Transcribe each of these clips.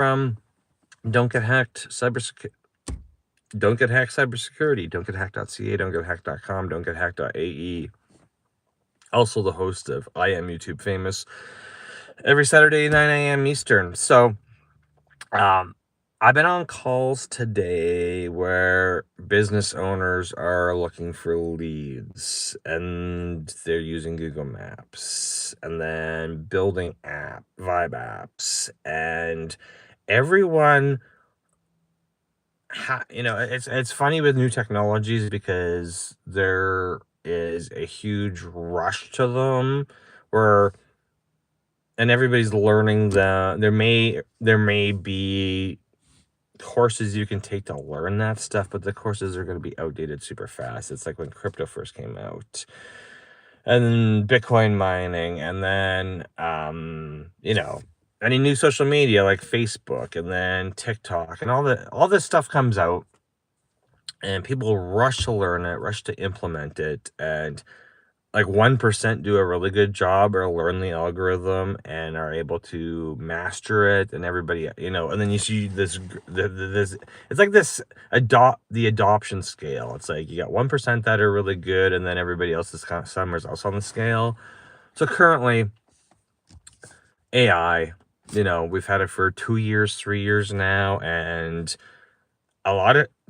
from Don't Get Hacked Cybersecurity. Don't Get Hacked Cybersecurity, DontGetHacked.ca, DontGetHacked.com, DontGetHacked.ae. Also the host of I Am YouTube Famous every Saturday, 9 a.m. Eastern. So, I've been on calls today where business owners are looking for leads and they're using Google Maps and then building vibe apps, and everyone it's funny with new technologies because there is a huge rush to them where and everybody's learning there may be courses you can take to learn that stuff, but the courses are going to be outdated super fast. It's like when crypto first came out and Bitcoin mining, and then any new social media like Facebook and then TikTok and all this stuff comes out, and people rush to learn it, rush to implement it, and like 1% do a really good job or learn the algorithm and are able to master it, and everybody, and then you see this it's like the adoption scale. It's like you got 1% that are really good, and then everybody else is kind of somewhere else on the scale. So currently AI, we've had it for 2 years, 3 years now, and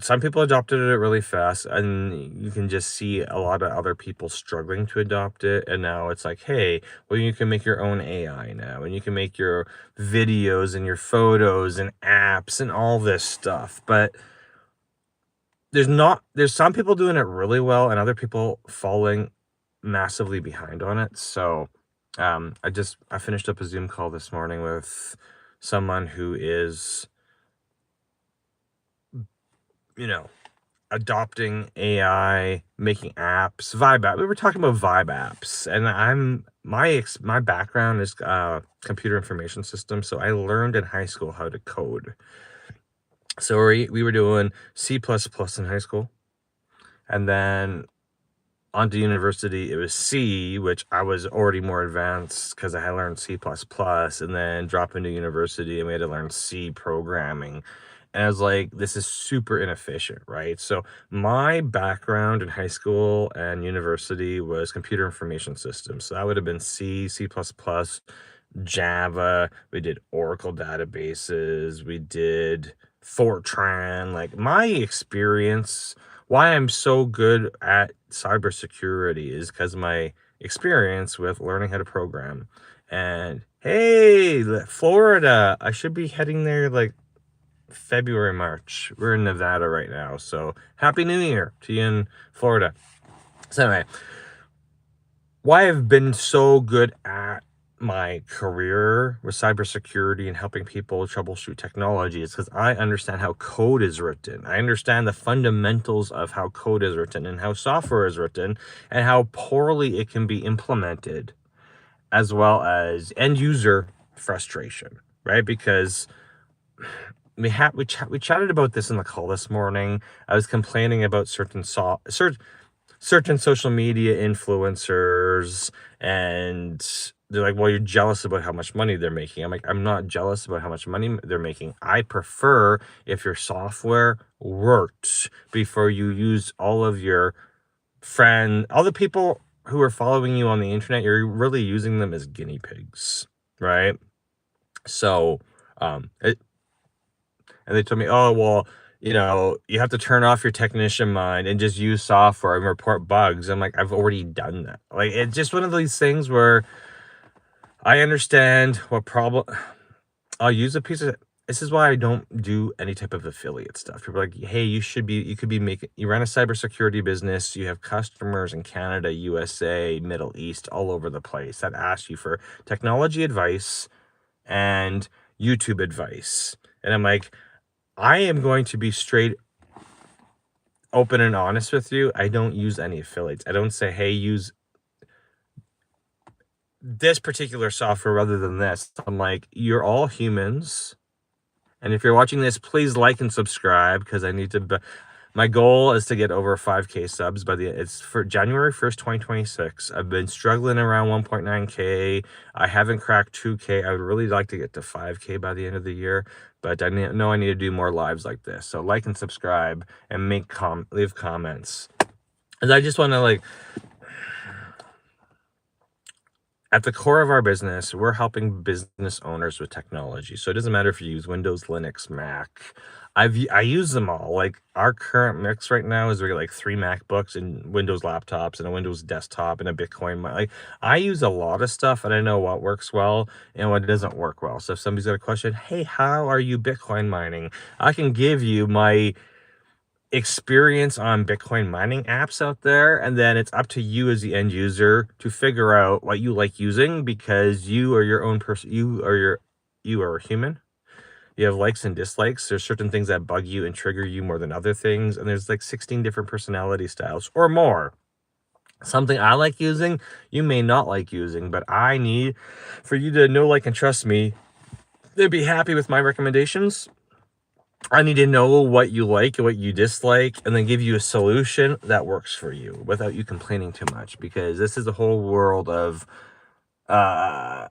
some people adopted it really fast, and you can just see a lot of other people struggling to adopt it. And now it's like, hey, well, you can make your own AI now, and you can make your videos and your photos and apps and all this stuff. But there's some people doing it really well and other people falling massively behind on it. So I finished up a Zoom call this morning with someone who is adopting AI, making apps, vibe app. We were talking about vibe apps, and my background is computer information systems, so I learned in high school how to code. So we were doing C++ in high school, and then onto university it was C, which I was already more advanced because I had learned C++, and then drop into university and we had to learn C programming. And I was like, this is super inefficient, right? So my background in high school and university was computer information systems. So that would have been C, C++, Java. We did Oracle databases. We did Fortran. Like, my experience, why I'm so good at cybersecurity is because my experience with learning how to program. And hey, Florida, I should be heading there like February, March. We're in Nevada right now, so Happy New Year to you in Florida. So anyway, why I've been so good at my career with cybersecurity and helping people troubleshoot technology is because I understand how code is written. I understand the fundamentals of how code is written and how software is written and how poorly it can be implemented, as well as end user frustration, right? Because we chatted about this in the call this morning. I was complaining about certain social media influencers, and they're like, well, you're jealous about how much money they're making. I'm like, I'm not jealous about how much money they're making. I prefer if your software worked before you use all of your all the people who are following you on the internet, you're really using them as guinea pigs, right? So, and they told me, oh, well, you have to turn off your technician mind and just use software and report bugs. I'm like, I've already done that. Like, it's just one of these things where I understand what problem. I'll use a piece of. This is why I don't do any type of affiliate stuff. People are like, hey, you run a cybersecurity business. You have customers in Canada, USA, Middle East, all over the place that ask you for technology advice and YouTube advice. And I'm like, I am going to be straight open and honest with you. I don't use any affiliates. I don't say, hey, use this particular software rather than this. I'm like, you're all humans. And if you're watching this, please like and subscribe, because I need to My goal is to get over 5K subs by it's for January 1st, 2026. I've been struggling around 1.9K. I haven't cracked 2K. I would really like to get to 5K by the end of the year, but I know I need to do more lives like this. So like and subscribe and leave comments. And I just want to at the core of our business, we're helping business owners with technology. So it doesn't matter if you use Windows, Linux, Mac. I use them all. Like our current mix right now is we got like 3 MacBooks and Windows laptops and a Windows desktop and a Bitcoin. Like I use a lot of stuff and I know what works well and what doesn't work well. So if somebody's got a question, hey, how are you Bitcoin mining? I can give you my experience on Bitcoin mining apps out there, and then it's up to you as the end user to figure out what you like using, because you are your own person. You are a human. You have likes and dislikes. There's certain things that bug you and trigger you more than other things, and there's like 16 different personality styles or more. Something I like using, you may not like using, but I need for you to know, like, and trust me, to be happy with my recommendations. I need to know what you like and what you dislike, and then give you a solution that works for you without you complaining too much, because this is a whole world of uh,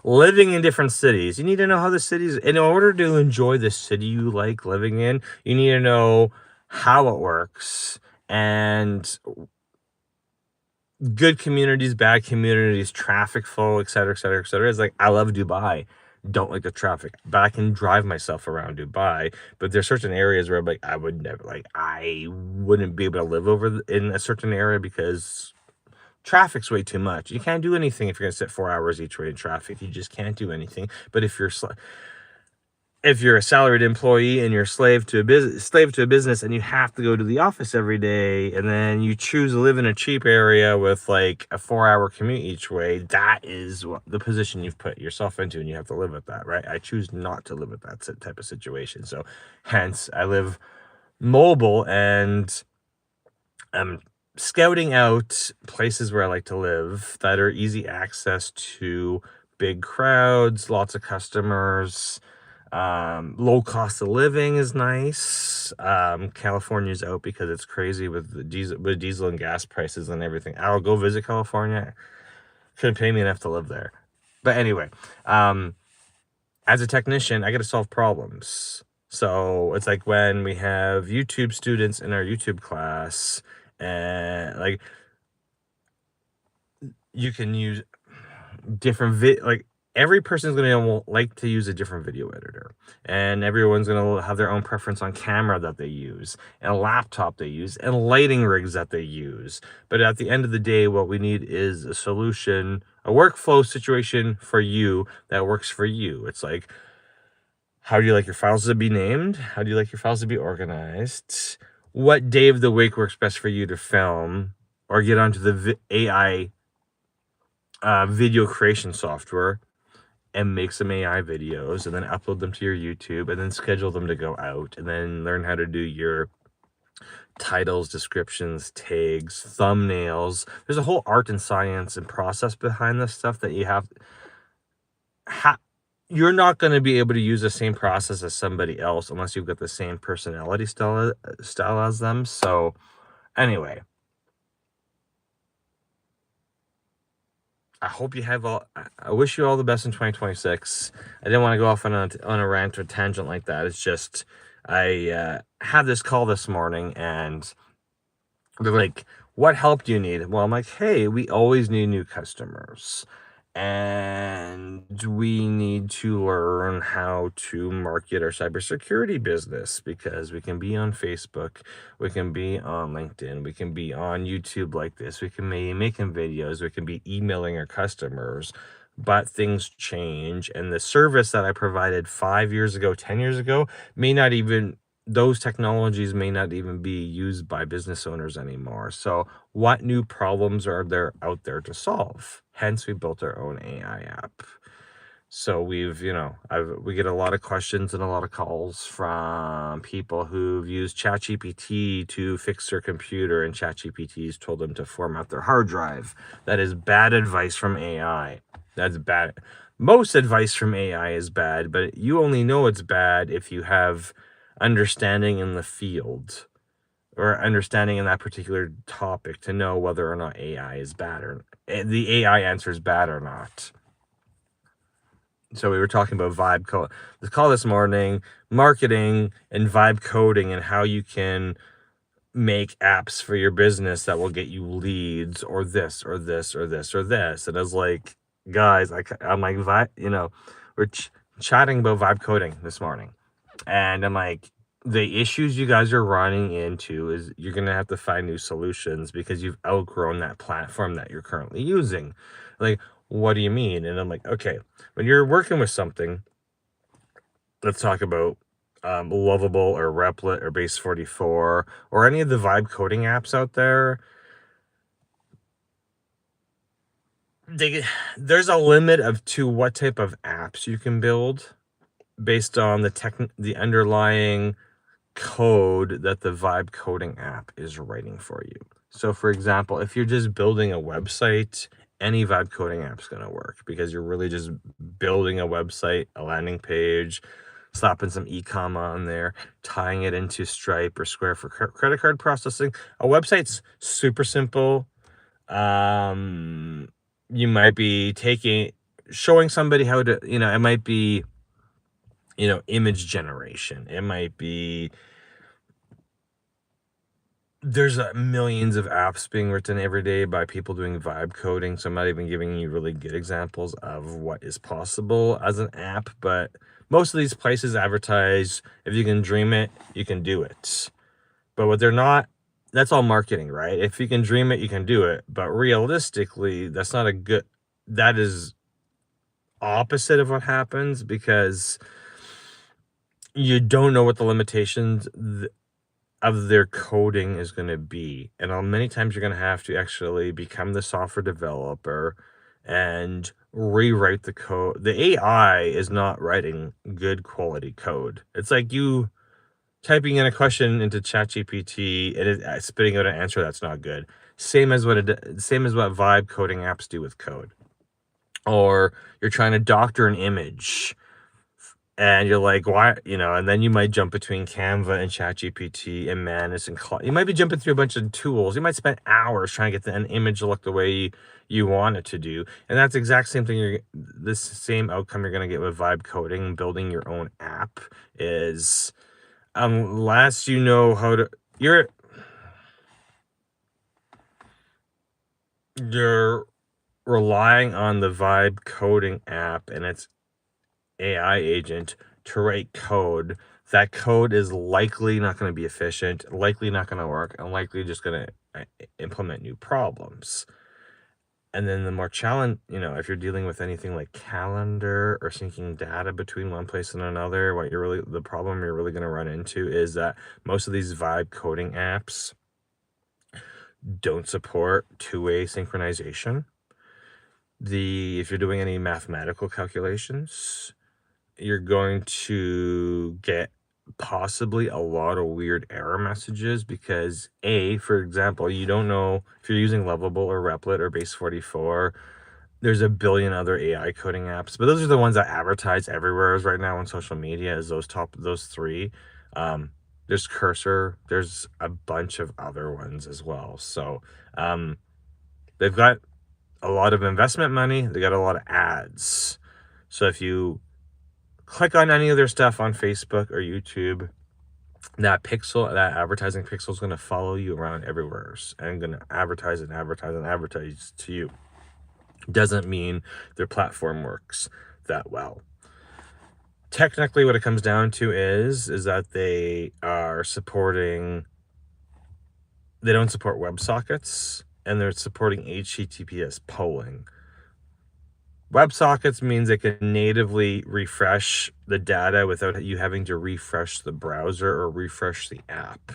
living in different cities. You need to know how the cities, in order to enjoy the city you like living in, you need to know how it works, and good communities, bad communities, traffic flow, etc., etc., etc. It's like, I love Dubai. Don't like the traffic, but I can drive myself around Dubai. But there's certain areas where I'm like, I wouldn't be able to live in a certain area because traffic's way too much. You can't do anything if you're gonna sit 4 hours each way in traffic. You just can't do anything. But if you're a salaried employee and you're slave to a business and you have to go to the office every day, and then you choose to live in a cheap area with like a 4-hour commute each way, that is the position you've put yourself into, and you have to live with that, right? I choose not to live with that type of situation. So hence I live mobile, and I'm scouting out places where I like to live that are easy access to big crowds, lots of customers. Low cost of living is nice. California's out because it's crazy with the diesel and gas prices and everything. I'll go visit California. Couldn't pay me enough to live there. But anyway, as a technician, I got to solve problems. So it's like when we have YouTube students in our YouTube class, and like you can use different like every person's gonna like to use a different video editor, and everyone's gonna have their own preference on camera that they use, and a laptop they use, and lighting rigs that they use. But at the end of the day, what we need is a solution, a workflow situation for you that works for you. It's like, how do you like your files to be named? How do you like your files to be organized? What day of the week works best for you to film or get onto the AI video creation software and make some AI videos, and then upload them to your YouTube, and then schedule them to go out, and then learn how to do your titles, descriptions, tags, thumbnails. There's a whole art and science and process behind this stuff that you have. You're not going to be able to use the same process as somebody else unless you've got the same personality style as them. So anyway, I wish you all the best in 2026. I didn't want to go off on a rant or tangent like that. It's just, I had this call this morning, and they're like, what help do you need? Well, I'm like, hey, we always need new customers, and we need to learn how to market our cybersecurity business, because we can be on Facebook, we can be on LinkedIn, we can be on YouTube like this, we can be making videos, we can be emailing our customers, but things change, and the service that I provided 5 years ago, 10 years ago, those technologies may not even be used by business owners anymore. So what new problems are there out there to solve? Hence, we built our own AI app. So we get a lot of questions and a lot of calls from people who've used ChatGPT to fix their computer, and ChatGPT's told them to format their hard drive. That is bad advice from AI. That's bad. Most advice from AI is bad, but you only know it's bad if you have understanding in the field or understanding in that particular topic to know whether or not AI is bad or the AI answer is bad or not. So we were talking about the call this morning, marketing and vibe coding and how you can make apps for your business that will get you leads or this or this or this or this. And I was like, guys, I'm like, we're chatting about vibe coding this morning. And I'm like, the issues you guys are running into is you're going to have to find new solutions because you've outgrown that platform that you're currently using. Like, what do you mean? And I'm like, okay, when you're working with something, let's talk about Lovable or Replit or Base 44 or any of the vibe coding apps out there. There's a limit to what type of apps you can build based on the underlying code that the vibe coding app is writing for you. So for example, if you're just building a website, any vibe coding app's going to work because you're really just building a website, a landing page, slapping some e-com on there, tying it into Stripe or Square for credit card processing. A website's super simple. You might be showing somebody how to, it might be, image generation. It might be, there's millions of apps being written every day by people doing vibe coding. So I'm not even giving you really good examples of what is possible as an app, but most of these places advertise, if you can dream it, you can do it. But what they're not, that's all marketing, right? If you can dream it, you can do it. But realistically, that is opposite of what happens because you don't know what the limitations of their coding is going to be. And many times you're going to have to actually become the software developer and rewrite the code. The AI is not writing good quality code. It's like you typing in a question into ChatGPT and it spitting out an answer that's not good. Same as what vibe coding apps do with code. Or you're trying to doctor an image and you're like, why, and then you might jump between Canva and ChatGPT and Manus and you might be jumping through a bunch of tools. You might spend hours trying to get an image to look the way you want it to do. And that's the exact same thing. This same outcome you're going to get with vibe coding, building your own app is, unless you know how to, you're relying on the vibe coding app and its AI agent to write code. That code is likely not going to be efficient, likely not going to work, and likely just going to implement new problems. And then the more challenge, if you're dealing with anything like calendar or syncing data between one place and another, the problem you're really going to run into is that most of these vibe coding apps don't support two-way synchronization. If you're doing any mathematical calculations, you're going to get possibly a lot of weird error messages because for example, you don't know if you're using Lovable or Replit or Base 44. There's a billion other AI coding apps, but those are the ones that advertise everywhere right now on social media as those three. There's Cursor. There's a bunch of other ones as well. So they've got a lot of investment money. They got a lot of ads. So if you click on any of their stuff on Facebook or YouTube, that advertising pixel is going to follow you around everywhere and going to advertise and advertise and advertise to you. Doesn't mean their platform works that well. Technically, what it comes down to is that they don't support WebSockets, and they're supporting HTTPS polling. WebSockets means they can natively refresh the data without you having to refresh the browser or refresh the app.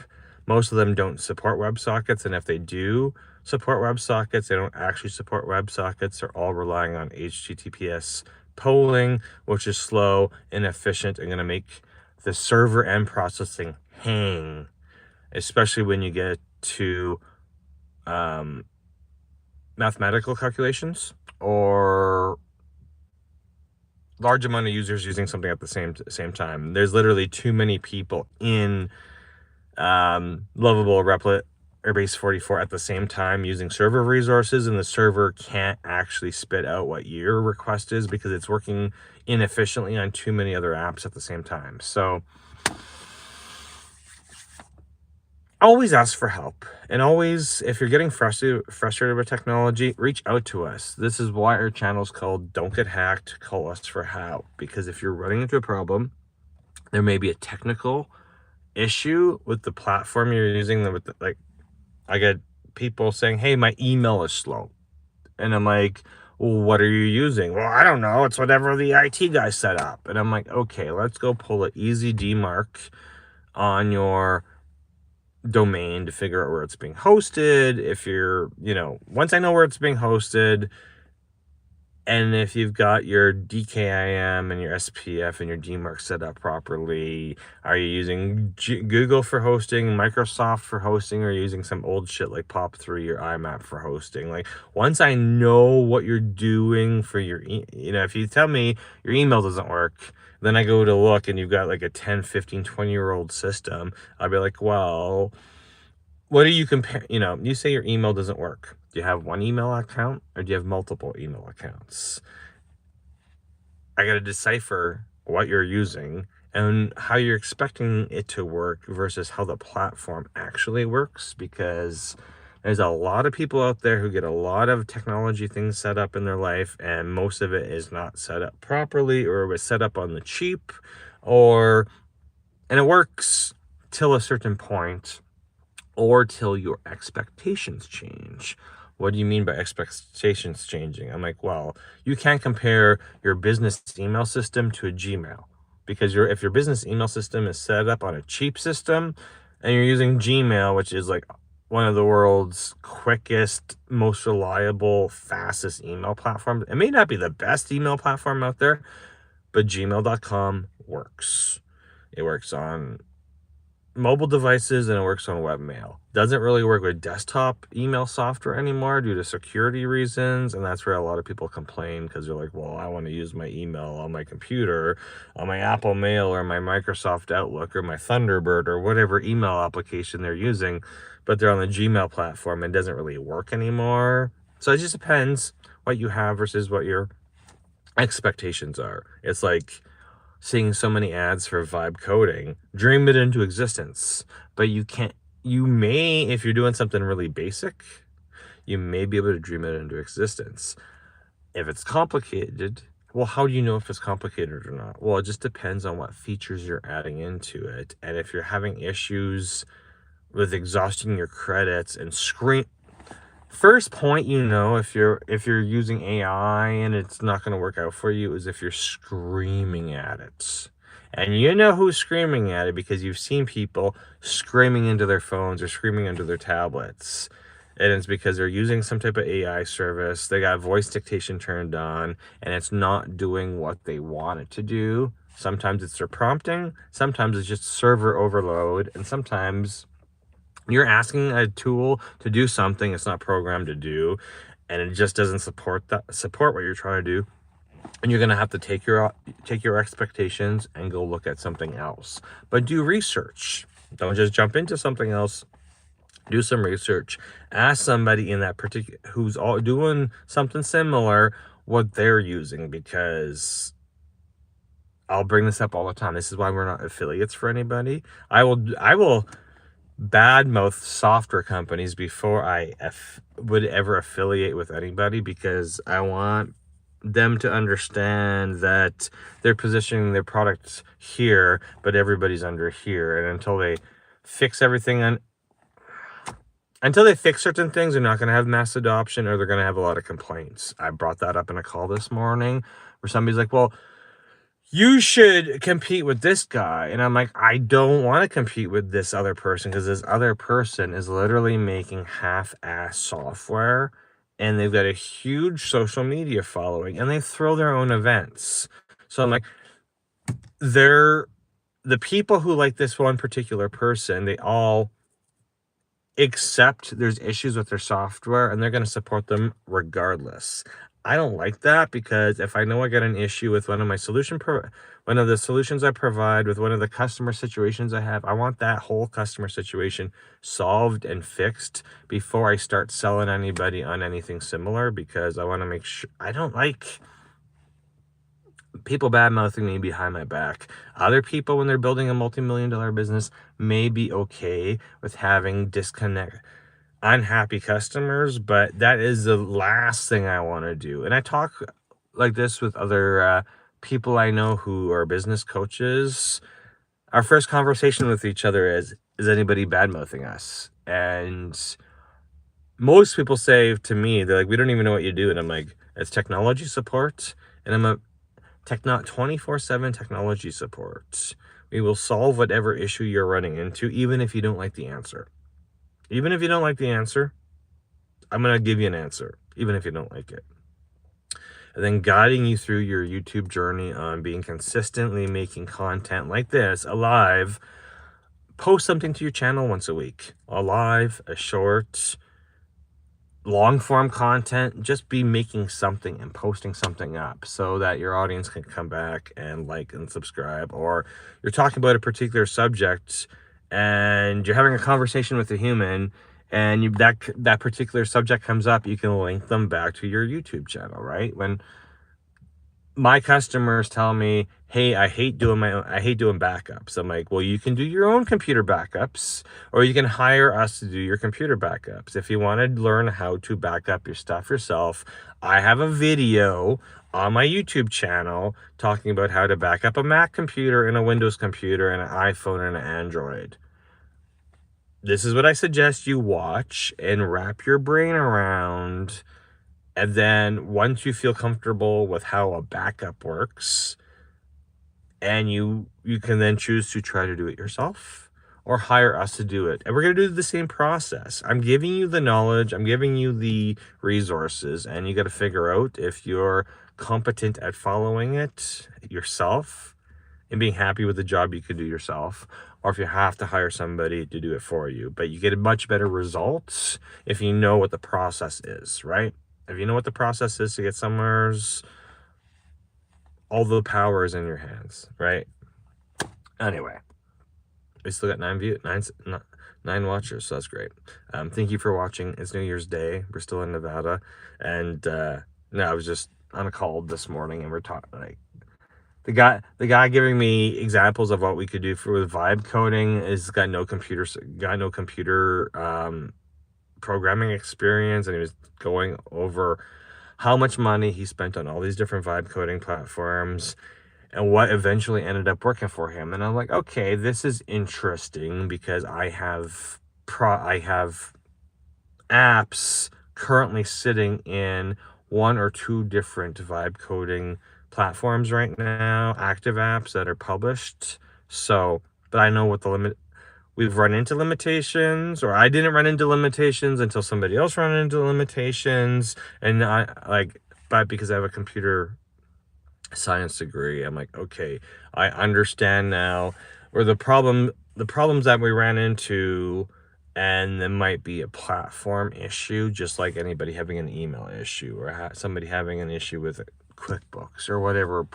Most of them don't support WebSockets, and if they do support WebSockets, they don't actually support WebSockets. They're all relying on HTTPS polling, which is slow, inefficient, and going to make the server end processing hang, especially when you get to mathematical calculations or large amount of users using something at the same time. There's literally too many people in Lovable, Replit, Airbase 44 at the same time using server resources, and the server can't actually spit out what your request is because it's working inefficiently on too many other apps at the same time. So always ask for help, and always, if you're getting frustrated with technology, reach out to us. This is why our channel is called Don't Get Hacked. Call us for help, because if you're running into a problem, there may be a technical issue with the platform you're using. Like, I get people saying, hey, my email is slow, and I'm like, well, what are you using? Well, I don't know, it's whatever the IT guy set up. And I'm like, okay, let's go pull an easy DMARC on your domain to figure out where it's being hosted. If you're, once I know where it's being hosted, and if you've got your DKIM and your SPF and your DMARC set up properly, are you using Google for hosting, Microsoft for hosting, or are you using some old shit like POP3 or IMAP for hosting? Like, once I know what you're doing for your, if you tell me your email doesn't work, then I go to look and you've got like a 10, 15, 20-year-old system, I'll be like, well, what do you compare? You say your email doesn't work. Do you have one email account or do you have multiple email accounts? I got to decipher what you're using and how you're expecting it to work versus how the platform actually works, because there's a lot of people out there who get a lot of technology things set up in their life, and most of it is not set up properly, or it was set up on the cheap, and it works till a certain point, or till your expectations change. What do you mean by expectations changing? I'm like, well, you can't compare your business email system to a Gmail, because if your business email system is set up on a cheap system and you're using Gmail, which is like one of the world's quickest, most reliable, fastest email platforms. It may not be the best email platform out there, but gmail.com works. It works on mobile devices and it works on webmail. Doesn't really work with desktop email software anymore due to security reasons, and that's where a lot of people complain, because they're like, well, I want to use my email on my computer, on my Apple Mail or my Microsoft Outlook or my Thunderbird or whatever email application they're using, but they're on the Gmail platform and it doesn't really work anymore. So it just depends what you have versus what your expectations are. It's like seeing so many ads for vibe coding. Dream it into existence. But you may, if you're doing something really basic, you may be able to dream it into existence. If it's complicated, well, how do you know if it's complicated or not? Well, it just depends on what features you're adding into it. And if you're having issues with exhausting your credits and first point, if you're using AI and it's not going to work out for you, is if you're screaming at it. And you know who's screaming at it, because you've seen people screaming into their phones or screaming into their tablets. And it's because they're using some type of AI service. They got voice dictation turned on and it's not doing what they want it to do. Sometimes it's their prompting. Sometimes it's just server overload. And sometimes you're asking a tool to do something it's not programmed to do, and it just doesn't support what you're trying to do. And you're going to have to take your expectations and go look at something else. But do research. Don't just jump into something else. Do some research. Ask somebody in that particular who's all doing something similar what they're using, because I'll bring this up all the time. This is why we're not affiliates for anybody. I will badmouth software companies before I would ever affiliate with anybody, because I want them to understand that they're positioning their products here, but everybody's under here. And until they fix certain things, they're not going to have mass adoption, or they're going to have a lot of complaints. I brought that up in a call this morning where somebody's like, well, you should compete with this guy. And I'm like, I don't want to compete with this other person, because this other person is literally making half-ass software, and they've got a huge social media following, and they throw their own events. So I'm like, the people who like this one particular person, they all accept there's issues with their software, and they're going to support them regardless. I don't like that, because if I know I got an issue with one of my one of the solutions I provide with one of the customer situations I have, I want that whole customer situation solved and fixed before I start selling anybody on anything similar, because I want to make sure I don't like people bad mouthing me behind my back. Other people, when they're building a multi-million-dollar business, may be okay with having unhappy customers, but that is the last thing I want to do. And I talk like this with other people I know who are business coaches. Our first conversation with each other is anybody bad mouthing us? And most people say to me, they're like, we don't even know what you do. And I'm like, it's technology support. And I'm a 24/7 technology support. We will solve whatever issue you're running into, even if you don't like the answer. Even if you don't like the answer, I'm going to give you an answer, even if you don't like it. And then guiding you through your YouTube journey on being consistently making content like this, alive. Post something to your channel once a week. A live, a short, long form content. Just be making something and posting something up so that your audience can come back and like and subscribe. Or you're talking about a particular subject and you're having a conversation with a human, and that particular subject comes up, you can link them back to your YouTube channel, right? When my customers tell me, hey, I hate doing backups. I'm like, well, you can do your own computer backups, or you can hire us to do your computer backups. If you want to learn how to back up your stuff yourself, I have a video on my YouTube channel talking about how to back up a Mac computer and a Windows computer and an iPhone and an Android. This is what I suggest you watch and wrap your brain around. And then once you feel comfortable with how a backup works, and you can then choose to try to do it yourself or hire us to do it. And we're going to do the same process. I'm giving you the knowledge, I'm giving you the resources, and you got to figure out if you're competent at following it yourself and being happy with the job you could do yourself, or if you have to hire somebody to do it for you. But you get much better results if you know what the process is, right? If you know what the process is to get somewheres, all the power is in your hands, right? Anyway, we still got nine watchers, so that's great. Thank you for watching. It's New Year's Day. We're still in Nevada, and I was just on a call this morning, and we're talking like the guy giving me examples of what we could do with vibe coding is got no computer programming experience, and he was going over how much money he spent on all these different vibe coding platforms and what eventually ended up working for him. And I'm like, okay, this is interesting, because I have apps currently sitting in one or two different vibe coding platforms right now, active apps that are published. So, but I know what we've run into limitations, or I didn't run into limitations until somebody else ran into limitations. And but because I have a computer science degree, I'm like, okay, I understand now where the problems that we ran into, and there might be a platform issue, just like anybody having an email issue, or somebody having an issue with QuickBooks or whatever.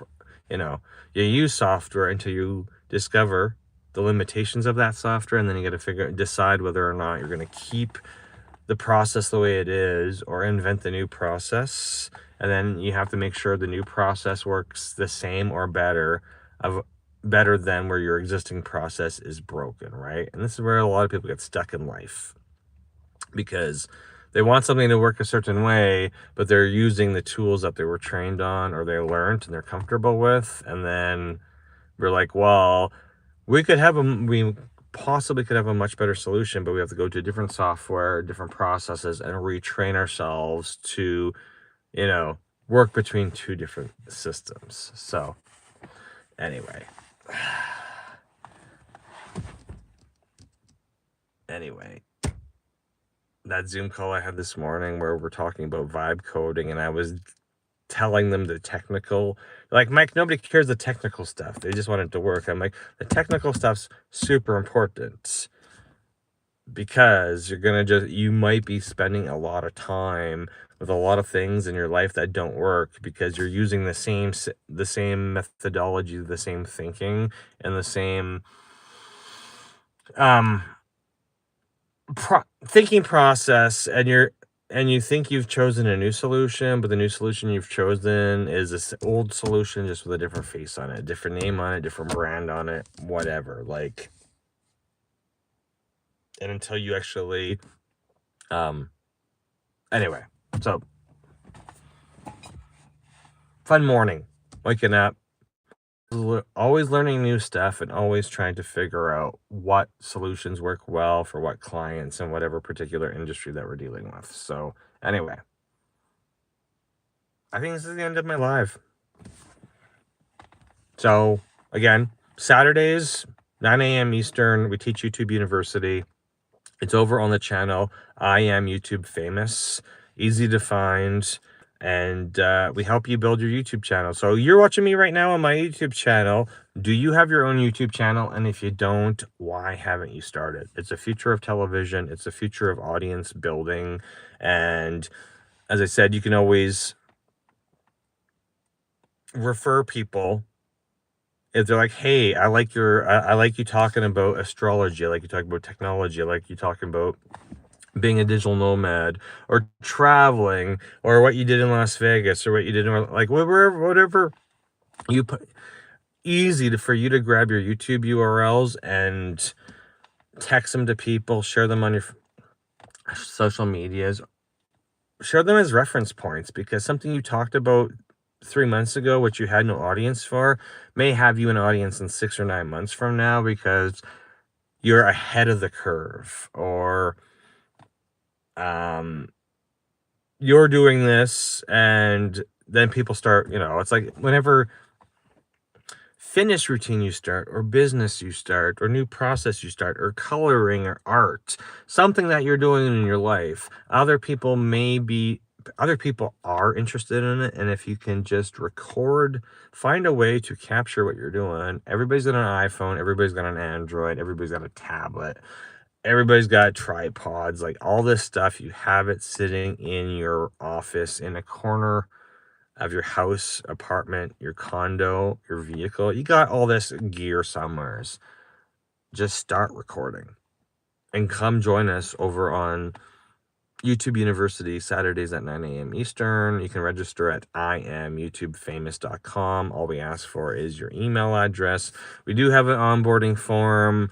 You use software until you discover the limitations of that software, and then you got to decide whether or not you're going to keep the process the way it is or invent the new process. And then you have to make sure the new process works the same or better than where your existing process is broken, right? And this is where a lot of people get stuck in life, because they want something to work a certain way, but they're using the tools that they were trained on or they learned and they're comfortable with. And then we're like, well, we possibly could have a much better solution, but we have to go to different software, different processes, and retrain ourselves to, work between two different systems. So anyway, that Zoom call I had this morning where we're talking about vibe coding, and I was telling them the technical, like, Mike, nobody cares the technical stuff. They just want it to work. I'm like, the technical stuff's super important, because you might be spending a lot of time with a lot of things in your life that don't work because you're using the same methodology, the same thinking, and the same um thinking process, and you think you've chosen a new solution, but the new solution you've chosen is this old solution just with a different face on it, different name on it, different brand on it, whatever. Like, and until you actually anyway, so fun morning, waking up, always learning new stuff and always trying to figure out what solutions work well for what clients and whatever particular industry that we're dealing with. So anyway, I think this is the end of my live. So again, Saturdays, 9 a.m. Eastern, we teach YouTube University. It's over on the channel I Am YouTube Famous, easy to find, and we help you build your YouTube channel. So you're watching me right now on my YouTube channel. Do you have your own YouTube channel? And if you don't, why haven't you started? It's a future of television. It's a future of audience building. And as I said, you can always refer people if they're like, hey, I like you talking about astrology, I like you talking about technology, I like you talking about being a digital nomad or traveling or what you did in Las Vegas or what you did in, like, whatever you put, easy for you to grab your YouTube URLs and text them to people, share them on your social medias, share them as reference points, because something you talked about 3 months ago, which you had no audience for, may have you an audience in 6 or 9 months from now because you're ahead of the curve, or you're doing this, and then people start, it's like whenever fitness routine you start, or business you start, or new process you start, or coloring or art, something that you're doing in your life, other people are interested in it. And if you can just record, find a way to capture what you're doing. Everybody's got an iPhone, everybody's got an Android, everybody's got a tablet, everybody's got tripods, like all this stuff. You have it sitting in your office, in a corner of your house, apartment, your condo, your vehicle. You got all this gear somewheres. Just start recording and come join us over on YouTube University, Saturdays at 9 a.m. Eastern. You can register at IamYouTubeFamous.com. All we ask for is your email address. We do have an onboarding form.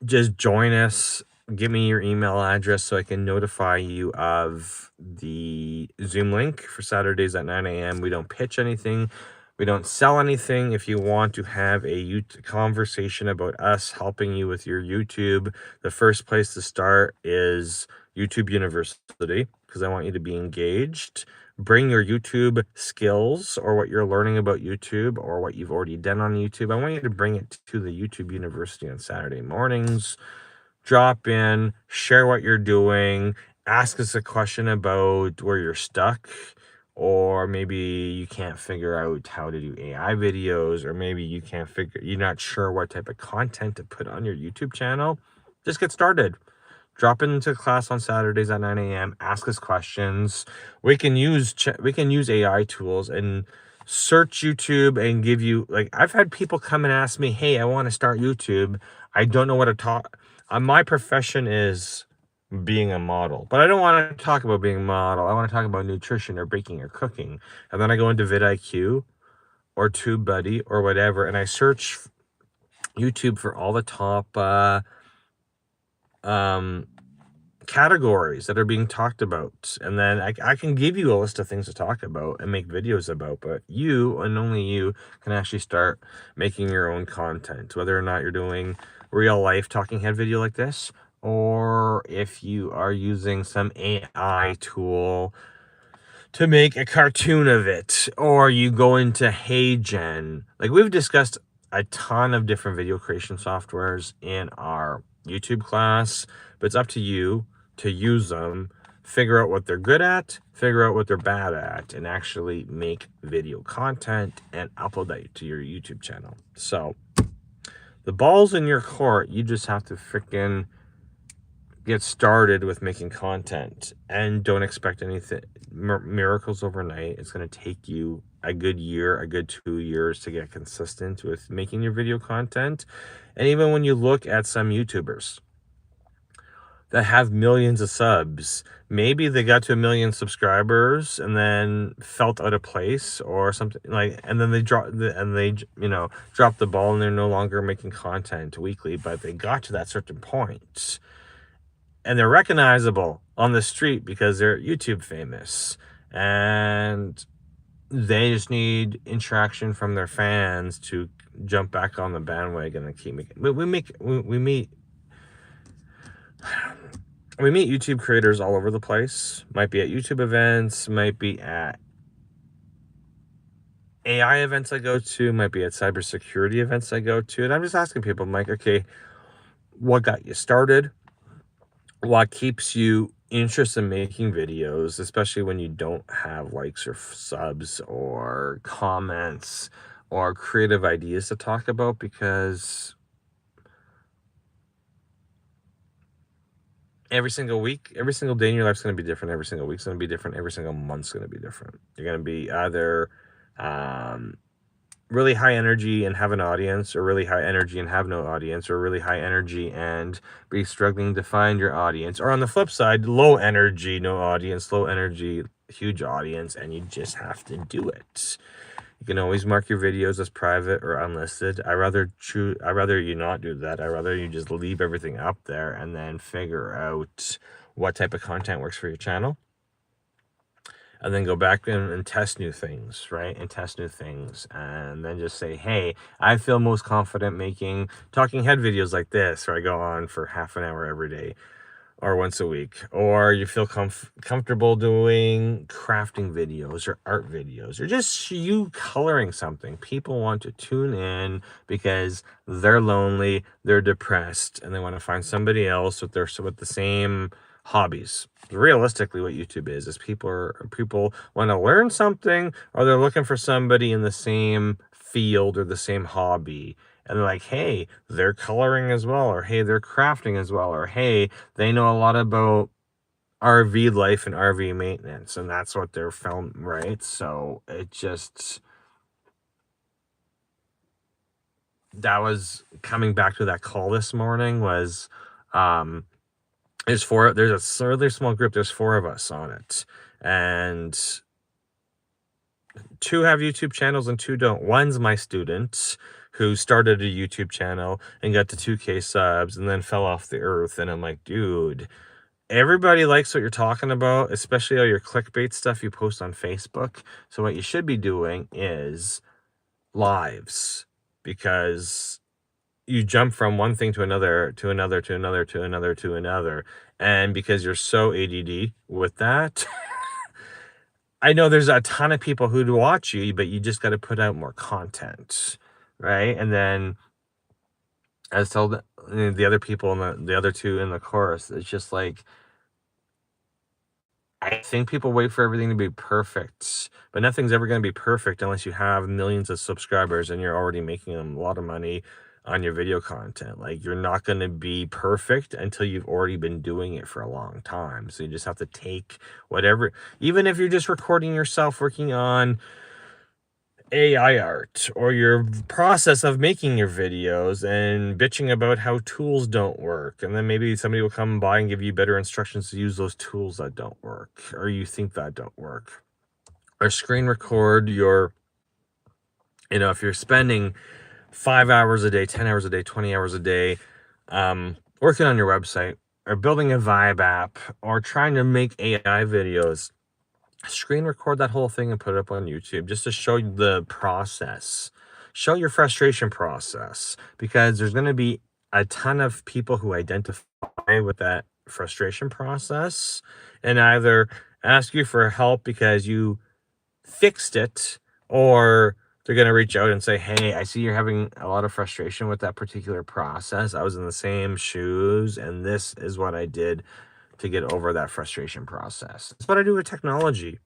Just join us. Give me your email address so I can notify you of the Zoom link for Saturdays at 9 a.m. We don't pitch anything. We don't sell anything. If you want to have a conversation about us helping you with your YouTube, the first place to start is YouTube University, because I want you to be engaged. Bring your YouTube skills, or what you're learning about YouTube, or what you've already done on YouTube. I want you to bring it to the YouTube University on Saturday mornings. Drop in, share what you're doing, ask us a question about where you're stuck, or maybe you can't figure out how to do AI videos, or maybe you're not sure what type of content to put on your YouTube channel. Just get started. Drop into class on Saturdays at 9 a.m. Ask us questions. We can use AI tools and search YouTube and give you, like, I've had people come and ask me, hey, I want to start YouTube. I don't know what to talk. My profession is being a model, but I don't want to talk about being a model. I want to talk about nutrition or baking or cooking. And then I go into vidIQ or TubeBuddy or whatever, and I search YouTube for all the top categories that are being talked about, and then I can give you a list of things to talk about and make videos about, but you and only you can actually start making your own content, whether or not you're doing real life talking head video like this, or if you are using some AI tool to make a cartoon of it, or you go into HeyGen. Like, we've discussed a ton of different video creation softwares in our YouTube class, but it's up to you to use them, figure out what they're good at, figure out what they're bad at, and actually make video content and upload that to your YouTube channel. So the ball's in your court. You just have to freaking get started with making content, and don't expect anything miracles overnight. It's going to take you a good year, a good 2 years to get consistent with making your video content. And even when you look at some YouTubers that have millions of subs, maybe they got to 1 million subscribers and then felt out of place or something, like, and then they dropped the ball and they're no longer making content weekly, but they got to that certain point and they're recognizable on the street because they're YouTube famous, and they just need interaction from their fans to jump back on the bandwagon and keep making. We meet YouTube creators all over the place. Might be at YouTube events, might be at AI events I go to, might be at cybersecurity events I go to. And I'm just asking people, I'm like, okay, what got you started? What keeps you interested in making videos, especially when you don't have likes or subs or comments or creative ideas to talk about? Because every single week, every single day in your life is going to be different. Every single week's going to be different. Every single month's going to be different. You're going to be either really high energy and have an audience, or really high energy and have no audience, or really high energy and be struggling to find your audience. Or on the flip side, low energy, no audience, low energy, huge audience, and you just have to do it. You can always mark your videos as private or unlisted. I'd rather you not do that. I'd rather you just leave everything up there and then figure out what type of content works for your channel. And then go back and test new things, right? And test new things. And then just say, hey, I feel most confident making talking head videos like this, where I go on for half an hour every day or once a week. Or you feel comfortable doing crafting videos or art videos, or just you coloring something. People want to tune in because they're lonely, they're depressed, and they want to find somebody else with the same hobbies. Realistically, what YouTube is people want to learn something, or they're looking for somebody in the same field or the same hobby, and they're like, hey, they're coloring as well, or hey, they're crafting as well, or hey, they know a lot about RV life and RV maintenance, and that's what they're filming, right? So it just, that was coming back to that call this morning was there's a really small group, there's 4 of us on it, and 2 have YouTube channels and 2 don't. One's my student who started a YouTube channel and got to 2K subs and then fell off the earth. And I'm like, dude, everybody likes what you're talking about, especially all your clickbait stuff you post on Facebook. So what you should be doing is lives, because you jump from one thing to another, to another, to another, to another, to another. And because you're so ADD with that, I know there's a ton of people who'd watch you, but you just got to put out more content, right? And then, as told the other people and the other 2 in the chorus, it's just like, I think people wait for everything to be perfect, but nothing's ever going to be perfect unless you have millions of subscribers and you're already making them a lot of money on your video content. Like, you're not going to be perfect until you've already been doing it for a long time. So you just have to take whatever, even if you're just recording yourself working on AI art or your process of making your videos and bitching about how tools don't work, and then maybe somebody will come by and give you better instructions to use those tools that don't work, or you think that don't work. Or screen record your, if you're spending 5 hours a day, 10 hours a day, 20 hours a day working on your website or building a Vibe app or trying to make AI videos, screen record that whole thing and put it up on YouTube just to show you the process. Show your frustration process, because there's going to be a ton of people who identify with that frustration process and either ask you for help because you fixed it, or they're going to reach out and say, hey, I see you're having a lot of frustration with that particular process. I was in the same shoes, and this is what I did to get over that frustration process. That's what I do with technology.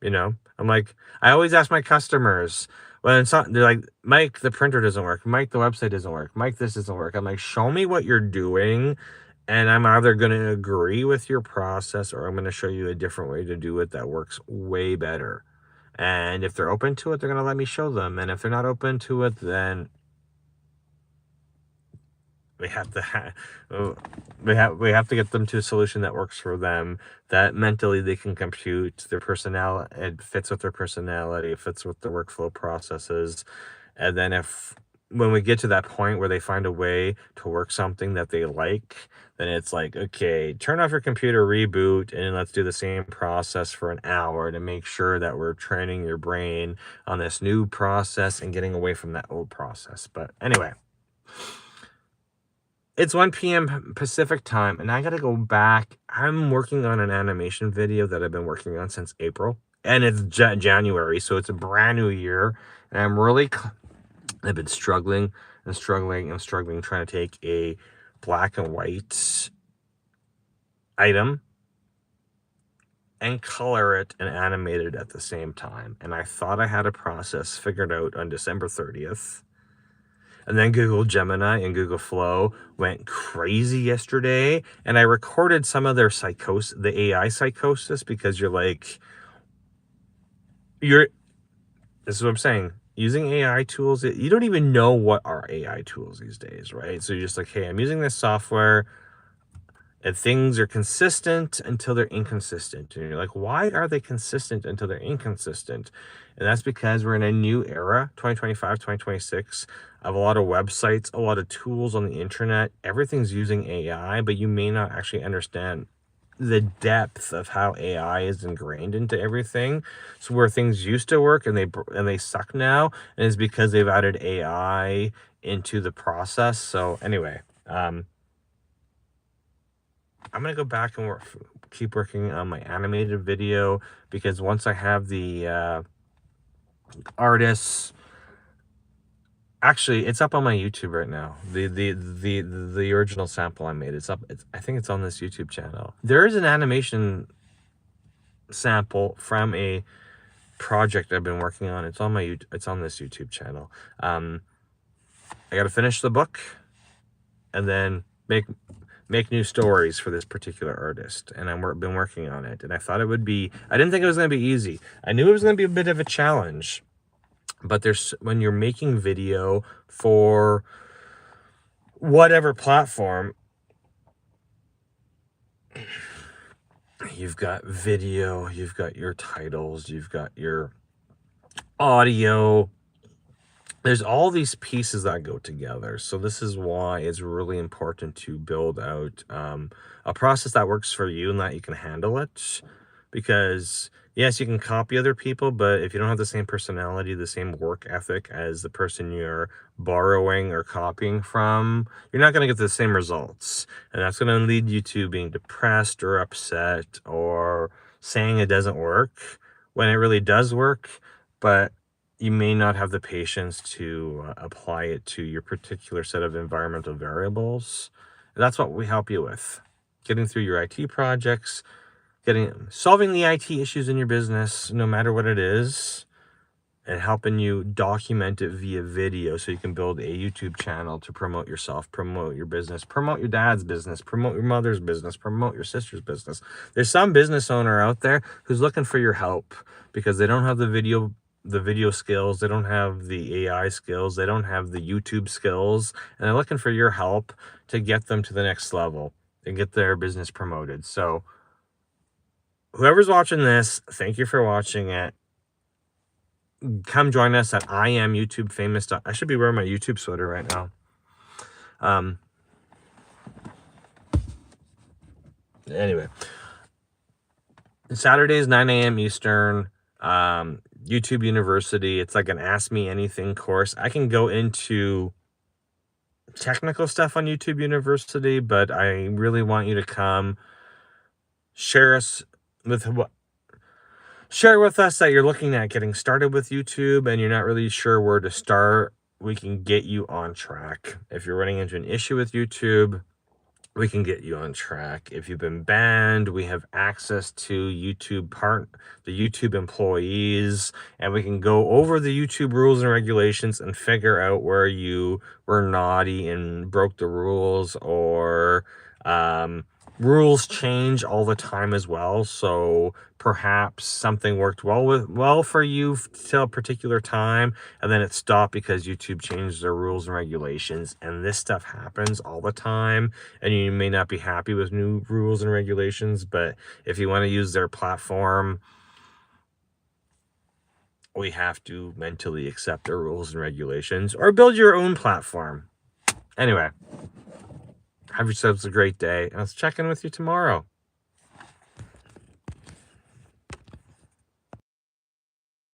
I'm like, I always ask my customers when it's not, they're like, Mike, the printer doesn't work. Mike, the website doesn't work. Mike, this doesn't work. I'm like, show me what you're doing And I'm either going to agree with your process or I'm going to show you a different way to do it that works way better. And if they're open to it, they're going to let me show them. And if they're not open to it, then we have to we have to get them to a solution that works for them, that mentally they can compute, their personality, it fits with their personality, it fits with their workflow processes. And then if when we get to that point where they find a way to work something that they like, then it's like, okay, turn off your computer, reboot, and let's do the same process for an hour to make sure that we're training your brain on this new process and getting away from that old process. But anyway, it's 1 p.m. Pacific time, and I gotta go back. I'm working on an animation video that I've been working on since April, and it's January, so it's a brand new year, and I've been struggling trying to take a black and white item and color it and animate it at the same time. And I thought I had a process figured out on December 30th. And then Google Gemini and Google Flow went crazy yesterday. And I recorded some of their psychosis, the AI psychosis, because this is what I'm saying. Using AI tools, you don't even know what are AI tools these days, right? So you're just like, hey, I'm using this software and things are consistent until they're inconsistent. And you're like, why are they consistent until they're inconsistent? And that's because we're in a new era, 2025, 2026, of a lot of websites, a lot of tools on the internet. Everything's using AI, but you may not actually understand the depth of how AI is ingrained into everything. So where things used to work and they suck now, and it's because they've added AI into the process. So anyway, I'm gonna go back and keep working on my animated video, because once I have the artists, actually, it's up on my YouTube right now. The original sample I made, it's up. I think it's on this YouTube channel. There is an animation sample from a project I've been working on. It's on it's on this YouTube channel. I got to finish the book and then make new stories for this particular artist, and I've been working on it. And I thought I didn't think it was going to be easy. I knew it was going to be a bit of a challenge, but when you're making video for whatever platform, you've got video, you've got your titles, you've got your audio, there's all these pieces that go together. So this is why it's really important to build out a process that works for you and that you can handle it. Because yes, you can copy other people, but if you don't have the same personality, the same work ethic as the person you're borrowing or copying from, you're not going to get the same results. And that's going to lead you to being depressed or upset or saying it doesn't work when it really does work. But you may not have the patience to apply it to your particular set of environmental variables. And that's what we help you with. Getting through your IT projects, solving the IT issues in your business, no matter what it is, and helping you document it via video so you can build a YouTube channel to promote yourself, promote your business, promote your dad's business, promote your mother's business, promote your sister's business. There's some business owner out there who's looking for your help because they don't have the video skills, they don't have the AI skills, they don't have the YouTube skills, and they're looking for your help to get them to the next level and get their business promoted. So whoever's watching this, thank you for watching it. Come join us at I am YouTube famous. I should be wearing my YouTube sweater right now. Anyway, Saturdays 9 a.m. Eastern. YouTube University. It's like an Ask Me Anything course. I can go into technical stuff on YouTube University, but I really want you to come share with us that you're looking at getting started with YouTube and you're not really sure where to start. We can get you on track. If you're running into an issue with YouTube, we can get you on track. If you've been banned, we have access to the YouTube employees, and we can go over the YouTube rules and regulations and figure out where you were naughty and broke the rules, or Rules change all the time as well, so perhaps something worked well for you till a particular time, and then it stopped because YouTube changed their rules and regulations, and this stuff happens all the time, and you may not be happy with new rules and regulations, but if you want to use their platform, we have to mentally accept their rules and regulations, or build your own platform. Anyway, have yourselves a great day, and I'll check in with you tomorrow.